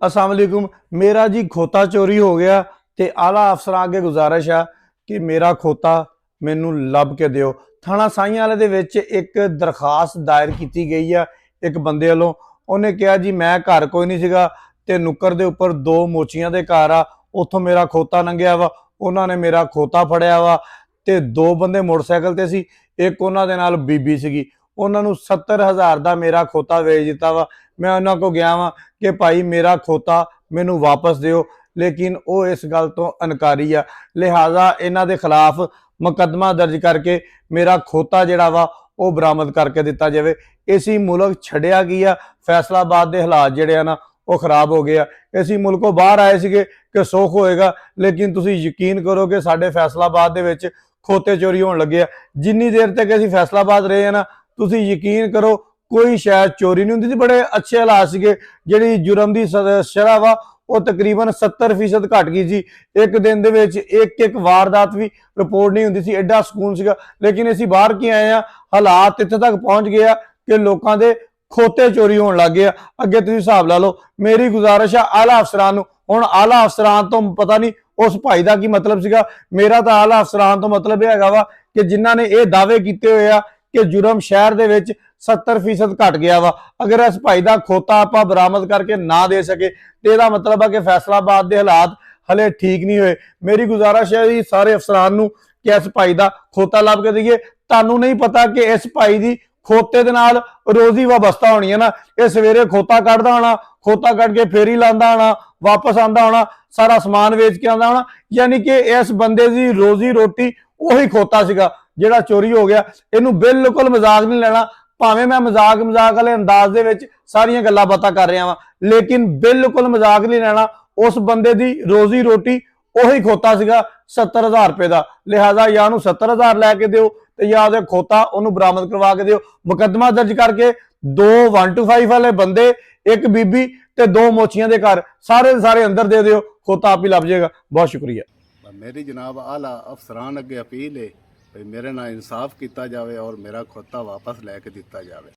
अस्सलाम वालेकुम। मेरा जी खोता चोरी हो गया तो आला अफसरां अगे गुजारिश आ कि मेरा खोता मैनू लभ के दिओ। थाना साईं वाले दे विच एक दरखास्त दायर की गई है एक बंदे वालों। उन्हें कहा जी मैं घर कोई नहीं सीगा ते नुक्कर दे उपर दो मोचियां दे घर आ, उथों मेरा खोता लंघिया वा, उन्होंने मेरा खोता फड़िया वा ते दो बंदे मोटरसाइकिल ते सी, एक उन्हां दे नाल बीबी सीगी। उन्होंने 70,000 का मेरा खोता वेच दिता वा। मैं उन्होंने को गया वा कि भाई मेरा खोता मैनू वापस दिओ, लेकिन वो इस गल तो इनकारी आ। लिहाजा इन्हां दे खिलाफ मुकदमा दर्ज करके मेरा खोता जिहड़ा वा वो बरामद करके दिता जाए। इसी मुल्क छड्डिया गया, फैसलाबाद के हालात जिहड़े आ ना वो खराब हो गए आ। इसी मुल्कों बाहर आए सीगे कि सुख होएगा, लेकिन तुसीं यकीन करो कि साडे फैसलाबाद दे विच खोते चोरी होण लगे आ। जिन्नी देर तक असीं फैसलाबाद रहे हैं ना, तुसीं यकीन करो कोई शायद चोरी नहीं होंदी सी। बड़े अच्छे हालात सीगे। जिहड़ी जुर्म की शरह वा वो तकरीबन 70% घट गई सी। एक दिन दे विच एक वारदात भी रिपोर्ट नहीं होंदी सी, एडा सुकून सीगा। लेकिन असीं बाहर की आए हैं, हालात इत्थे तक पहुंच गए कि लोगों के खोते चोरी होने लग गए। अगे तुसीं हिसाब ला लो। मेरी गुजारिश है आला अफसरान नूं, हुण आला अफसरान तो पता नहीं उस भाई का की मतलब सीगा। मेरा तो आला अफसरान तो मतलब यह हैगा वा कि जिन्हां ने यह दावे किए हुए आ कि जुर्म शहर दे विच 70% घट गया वा। अगर इस भाई का खोता आप बरामद करके ना दे सके तो यह मतलब है कि फैसलाबाद के हालात हले ठीक नहीं हुए। मेरी गुजारिश है सारे अफसरान नूं कि इस भाई का खोता लभ के दईए। तुहानूं नहीं पता कि इस भाई की खोते दे नाल रोजी वाबस्ता होनी है ना। यह सवेरे खोता कढ़दा होना, खोता कढ़ के फेरी लांदा होना, वापस आंदा होना, सारा समान वेच के आंदा होना। यानी कि इस बंदे की रोजी रोटी उही खोता सीगा जिहड़ा चोरी हो गया। इनू बिल्कुल मजाक नहीं लेना। भावें मैं मजाक वाले अंदाज दे विच सारियां गल्लां बातां कर रहा वां, लेकिन बिल्कुल मजाक नहीं लेना। उस बंदे की रोजी रोटी उही खोता सीगा 70,000 रुपए का। लिहाजा या 70,000 लैके दिओ तो या खोता उन्होंने बरामद करवा के दिओ। मुकदमा दर्ज करके दो 125 वाले बंदे, एक बीबी ते दो मोचियां दे घर सारे अंदर दे दिओ, खोता आप ही लभ जाएगा। बहुत शुक्रिया। मेरी जनाब आला अफसरान अगे अपील है भाई मेरे नाल इंसाफ किया जाए और मेरा खोता वापस लैके दिता जाए।